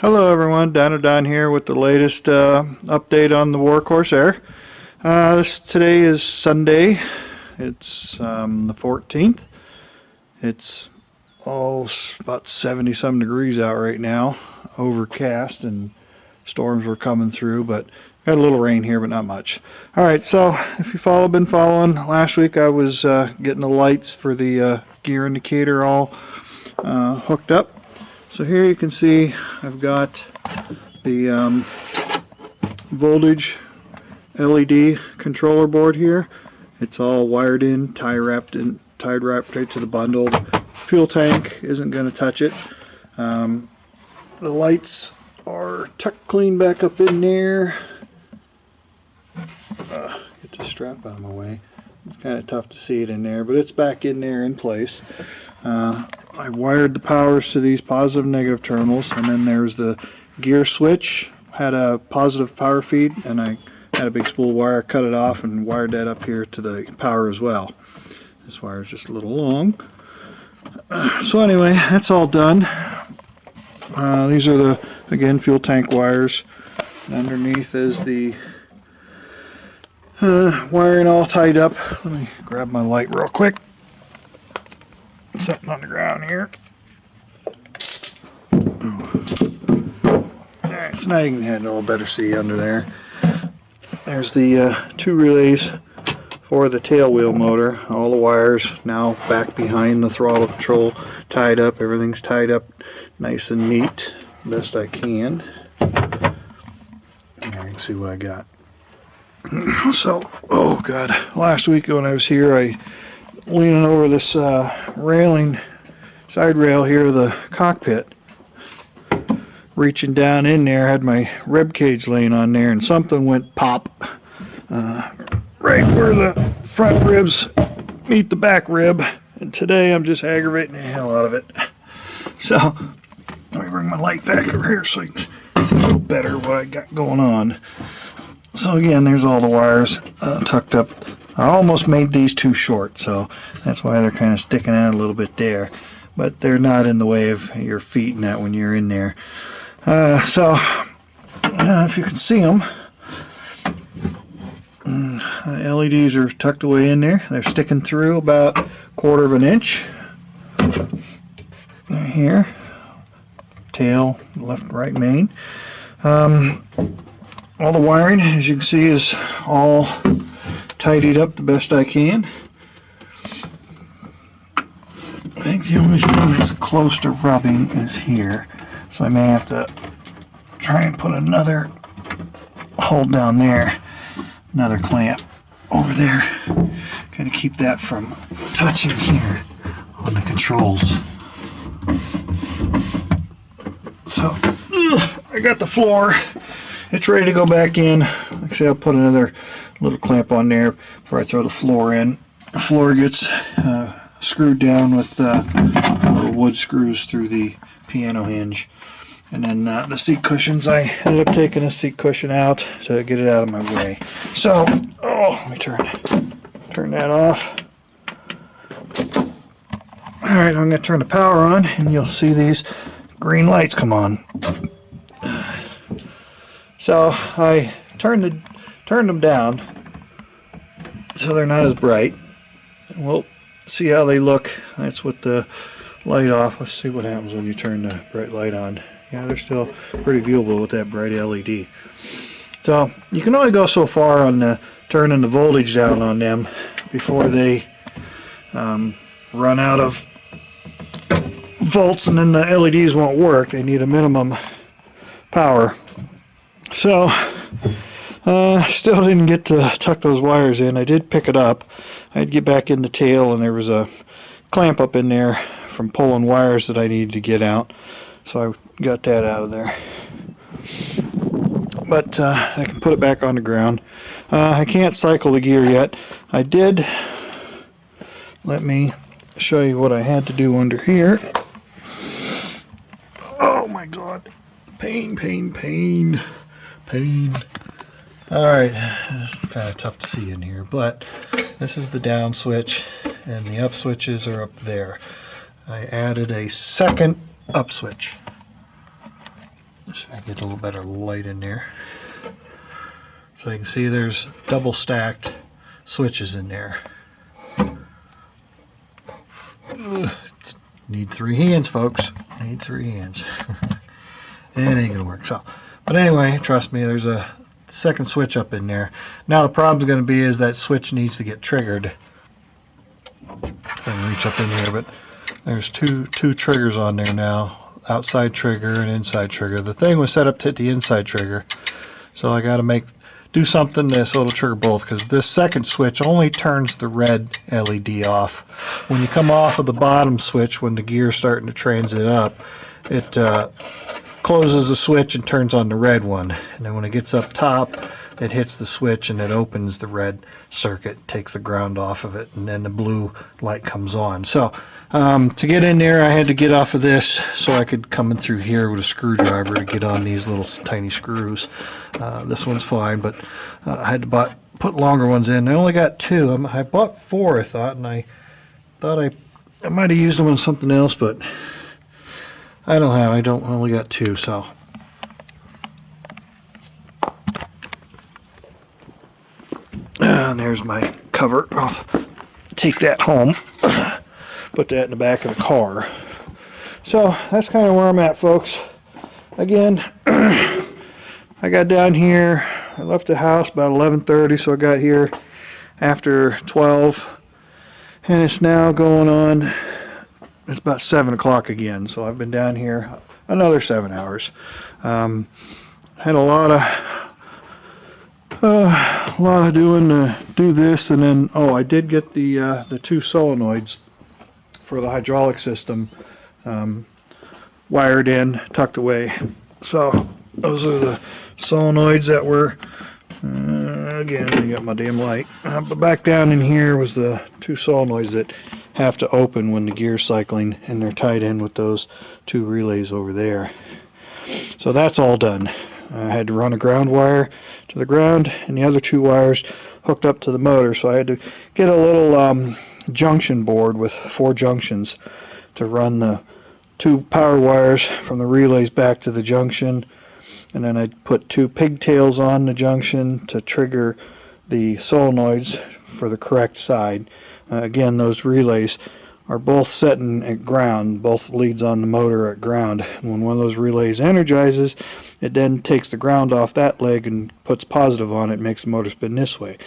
Hello everyone, Don here with the latest update on the War Corsair. Today is Sunday. It's the 14th. It's about 70-some degrees out right now, overcast, and storms were coming through, but got a little rain here, but not much. Alright, so if you've been following, last week I was getting the lights for the gear indicator all hooked up. So here you can see I've got the voltage LED controller board here. It's all wired in, tied wrapped right to the bundle. The fuel tank isn't going to touch it. The lights are tucked clean back up in there. Get the strap out of my way. It's kind of tough to see it in there, but it's back in there in place. I wired the powers to these positive and negative terminals, and then there's the gear switch. Had a positive power feed, and I had a big spool wire, cut it off and wired that up here to the power as well. This wire is just a little long. So anyway, that's all done. These are the, again, fuel tank wires. And underneath is the wiring all tied up. Let me grab my light real quick. Something on the ground here. Alright, so now you can have a little better see under there. There's the two relays for the tail wheel motor. All the wires now back behind the throttle control, tied up. Everything's tied up nice and neat, best I can. And you can see what I got. So, oh god, last week when I was here, I leaning over this railing, side rail here of the cockpit, reaching down in there, had my rib cage laying on there, and something went pop right where the front ribs meet the back rib, and today I'm just aggravating the hell out of it. So let me bring my light back over here so you can see a little better what I got going on. So again, there's all the wires tucked up. I almost made these too short, so that's why they're kind of sticking out a little bit there. But they're not in the way of your feet and that when you're in there. So if you can see them, the LEDs are tucked away in there. They're sticking through about 1/4 of an inch. Here, tail, left, right main. All the wiring, as you can see, is all tidied up the best I can. I think the only thing that's close to rubbing is here, so I may have to try and put another hold down there, another clamp over there, kind of keep that from touching here on the controls. So I got the floor. It's ready to go back in. Like I say, I'll put another little clamp on there before I throw the floor in. The floor gets screwed down with little wood screws through the piano hinge. And then the seat cushions, I ended up taking the seat cushion out to get it out of my way. So, let me turn that off. Alright, I'm going to turn the power on, and you'll see these green lights come on. So I turned them down so they're not as bright. We'll see how they look. That's with the light off. Let's see what happens when you turn the bright light on. Yeah, they're still pretty viewable with that bright LED. So you can only go so far on turning the voltage down on them before they run out of volts, and then the LEDs won't work. They need a minimum power. So, still didn't get to tuck those wires in. I did pick it up. I'd get back in the tail, and there was a clamp up in there from pulling wires that I needed to get out. So I got that out of there. But I can put it back on the ground. I can't cycle the gear yet. I did. Let me show you what I had to do under here. Oh my god. Pain. Alright, it's kind of tough to see in here, but this is the down switch, and the up switches are up there. I added a second up switch. See if I can get a little better light in there. So you can see there's double stacked switches in there. Need 3 hands, folks. Need 3 hands. It ain't gonna work. So, but anyway, trust me, there's a second switch up in there. Now the problem's going to be is that switch needs to get triggered. I can reach up in here, but there's two triggers on there now. Outside trigger and inside trigger. The thing was set up to hit the inside trigger, so I got to do something so it'll trigger both, because this second switch only turns the red LED off. When you come off of the bottom switch, when the gear's starting to transit up, it closes the switch and turns on the red one, and then when it gets up top, it hits the switch and it opens the red circuit, takes the ground off of it, and then the blue light comes on. So to get in there, I had to get off of this so I could come in through here with a screwdriver to get on these little tiny screws. This one's fine, but I had to put longer ones in. I only got 2. I bought 4, I thought, and I thought I might have used them on something else, but I only got 2, so. And there's my cover. I'll take that home, put that in the back of the car. So that's kind of where I'm at, folks. Again, I got down here, I left the house about 11:30, so I got here after 12, and it's now going on. It's about 7 o'clock again, so I've been down here another 7 hours. Had a lot of doing to do this, and then I did get the 2 solenoids for the hydraulic system wired in, tucked away. So those are the solenoids that were again, I got my damn light. But back down in here was the 2 solenoids that have to open when the gear's cycling, and they're tied in with those 2 relays over there. So that's all done. I had to run a ground wire to the ground, and the other 2 wires hooked up to the motor, so I had to get a little junction board with 4 junctions to run the 2 power wires from the relays back to the junction, and then I put 2 pigtails on the junction to trigger the solenoids for the correct side. Again, those relays are both setting at ground, both leads on the motor at ground. And when one of those relays energizes, it then takes the ground off that leg and puts positive on it, makes the motor spin this way.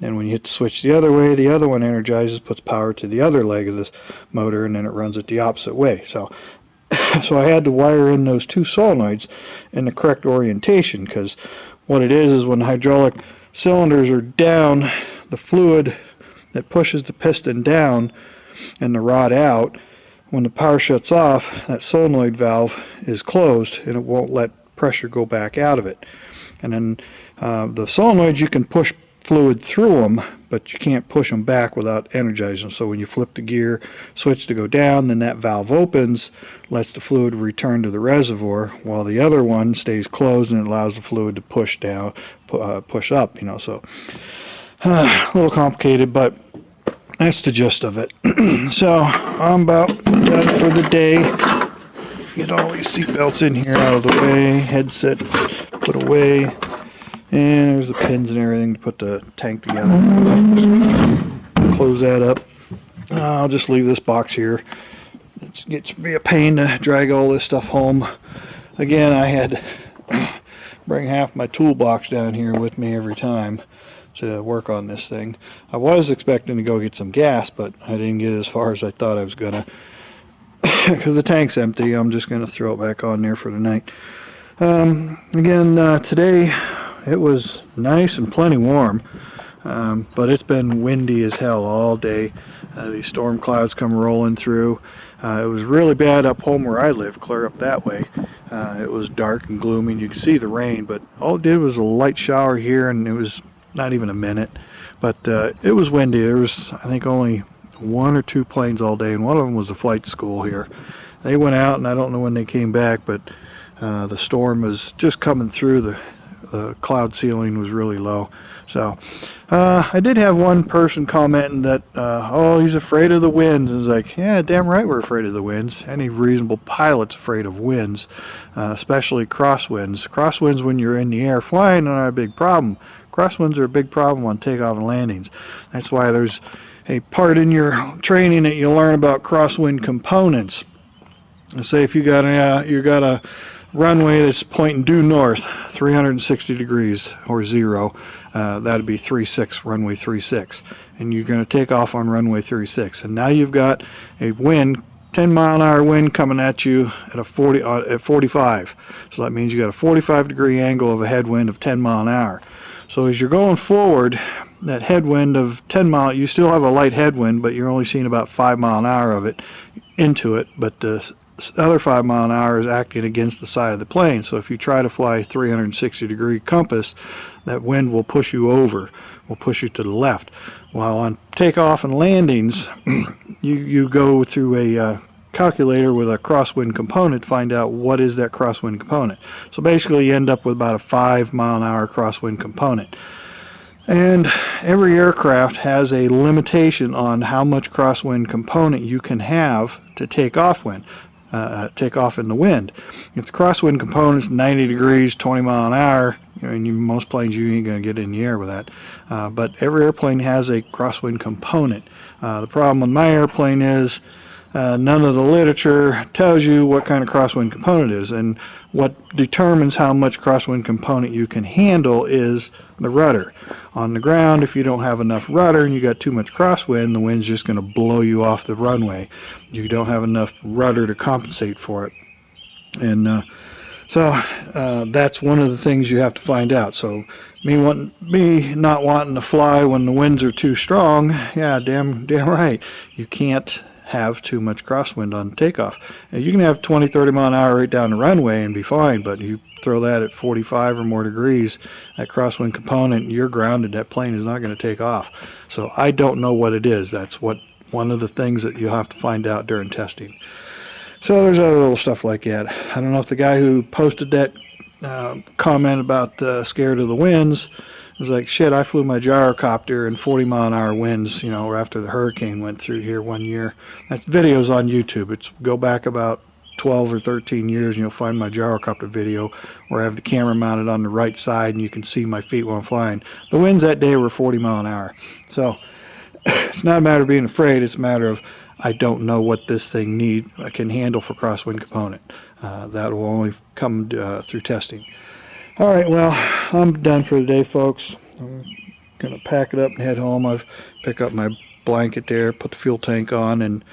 And when you hit the switch the other way, the other one energizes, puts power to the other leg of this motor, and then it runs it the opposite way. So I had to wire in those 2 solenoids in the correct orientation, because what it is when the hydraulic cylinders are down, the fluid that pushes the piston down and the rod out, when the power shuts off, that solenoid valve is closed and it won't let pressure go back out of it. And then the solenoids, you can push fluid through them, but you can't push them back without energizing them. So when you flip the gear switch to go down, then that valve opens, lets the fluid return to the reservoir, while the other one stays closed and it allows the fluid to push down, push up, so a little complicated, but that's the gist of it. So I'm about done for the day. Get all these seat belts in here out of the way, headset put away, and there's the pins and everything to put the tank together. Just close that up. I'll just leave this box here. It gets to be a pain to drag all this stuff home. Again, I had to bring half my toolbox down here with me every time to work on this thing. I was expecting to go get some gas, but I didn't get as far as I thought I was gonna, because the tank's empty. I'm just gonna throw it back on there for the night. Again, today it was nice and plenty warm, but it's been windy as hell all day. These storm clouds come rolling through. It was really bad up home where I live, clear up that way. It was dark and gloomy, and you could see the rain, but all it did was a light shower here, and it was not even a minute. But it was windy. There was, I think, only 1 or 2 planes all day, and one of them was a flight school here. They went out, and I don't know when they came back, but the storm was just coming through. The the cloud ceiling was really low. So I did have one person commenting that, oh, he's afraid of the winds. It's like, yeah, damn right we're afraid of the winds. Any reasonable pilot's afraid of winds, especially crosswinds. Crosswinds when you're in the air flying are not a big problem. Crosswinds are a big problem on takeoff and landings. That's why there's a part in your training that you learn about crosswind components. Let's say if you got a runway that's pointing due north, 360 degrees or 0, that'd be 36, runway 36, and you're going to take off on runway 36, and now you've got a wind, 10-mile-an-hour wind coming at you at 45. So that means you got a 45-degree angle of a headwind of 10 mile an hour. So as you're going forward, that headwind of 10 mile, you still have a light headwind, but you're only seeing about 5 mile an hour of it into it, but the other 5 mile an hour is acting against the side of the plane. So if you try to fly 360-degree compass, that wind will push you over, will push you to the left. While on takeoff and landings, you go through a calculator with a crosswind component to find out what is that crosswind component. So basically you end up with about a 5 mile an hour crosswind component. And every aircraft has a limitation on how much crosswind component you can have to take off take off in the wind. If the crosswind component is 90 degrees, 20 mile an hour, most planes you ain't going to get in the air with that. But every airplane has a crosswind component. The problem with my airplane is none of the literature tells you what kind of crosswind component it is, and what determines how much crosswind component you can handle is the rudder. On the ground, if you don't have enough rudder and you got too much crosswind, the wind's just going to blow you off the runway. You don't have enough rudder to compensate for it. And so that's one of the things you have to find out. So me not wanting to fly when the winds are too strong, yeah, damn right, you can't have too much crosswind on takeoff. You can have 20, 30 mile an hour right down the runway and be fine, but you throw that at 45 or more degrees, that crosswind component, you're grounded. That plane is not going to take off. So I don't know what it is. That's one of the things that you'll have to find out during testing. So there's other little stuff like that. I don't know if the guy who posted that comment about scared of the winds is like, shit, I flew my gyrocopter in 40 mile an hour winds, after the hurricane went through here one year. That's videos on YouTube. Go back about 12 or 13 years and you'll find my gyrocopter video where I have the camera mounted on the right side and you can see my feet while I'm flying. The winds that day were 40 mile an hour. So it's not a matter of being afraid, it's a matter of I don't know what this thing can handle for crosswind component. That will only come through testing. All right, well, I'm done for the day, folks. I'm going to pack it up and head home. I've picked up my blanket there, put the fuel tank on, and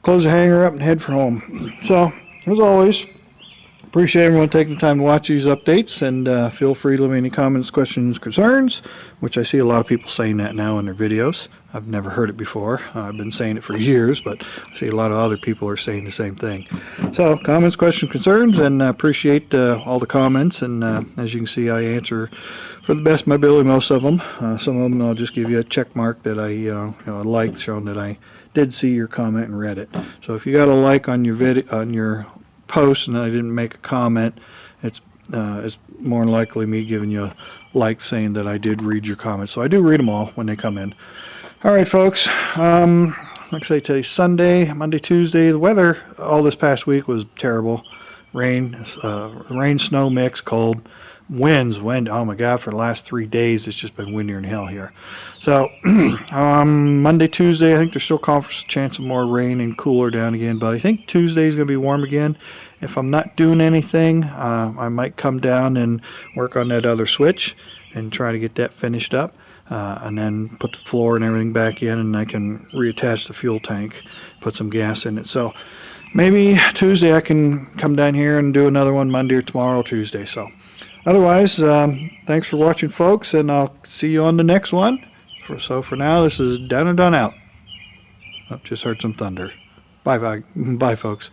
close the hanger up and head for home. So, as always, appreciate everyone taking the time to watch these updates, and feel free to leave me any comments, questions, concerns, which I see a lot of people saying that now in their videos. I've never heard it before. I've been saying it for years, but I see a lot of other people are saying the same thing. So, comments, questions, concerns, and appreciate all the comments, and as you can see, I answer for the best of my ability most of them. Some of them I'll just give you a check mark that I liked, showing that I did see your comment and read it. So if you got a like on your your post and I didn't make a comment, it's more than likely me giving you a like saying that I did read your comments. So I do read them all when they come in. All right, folks. Like I say, today's Sunday, Monday, Tuesday. The weather all this past week was terrible. Rain, snow mix, cold. Wind, oh my God, for the last 3 days it's just been windier than hell here. So Monday, Tuesday, I think there's still a chance of more rain and cooler down again, but I think Tuesday is going to be warm again. If I'm not doing anything, I might come down and work on that other switch and try to get that finished up, and then put the floor and everything back in, and I can reattach the fuel tank, put some gas in it. So maybe Tuesday I can come down here and do another one Monday or tomorrow or Tuesday. So otherwise, thanks for watching, folks, and I'll see you on the next one. So for now, this is Done and Done Out. Oh, just heard some thunder. Bye, folks.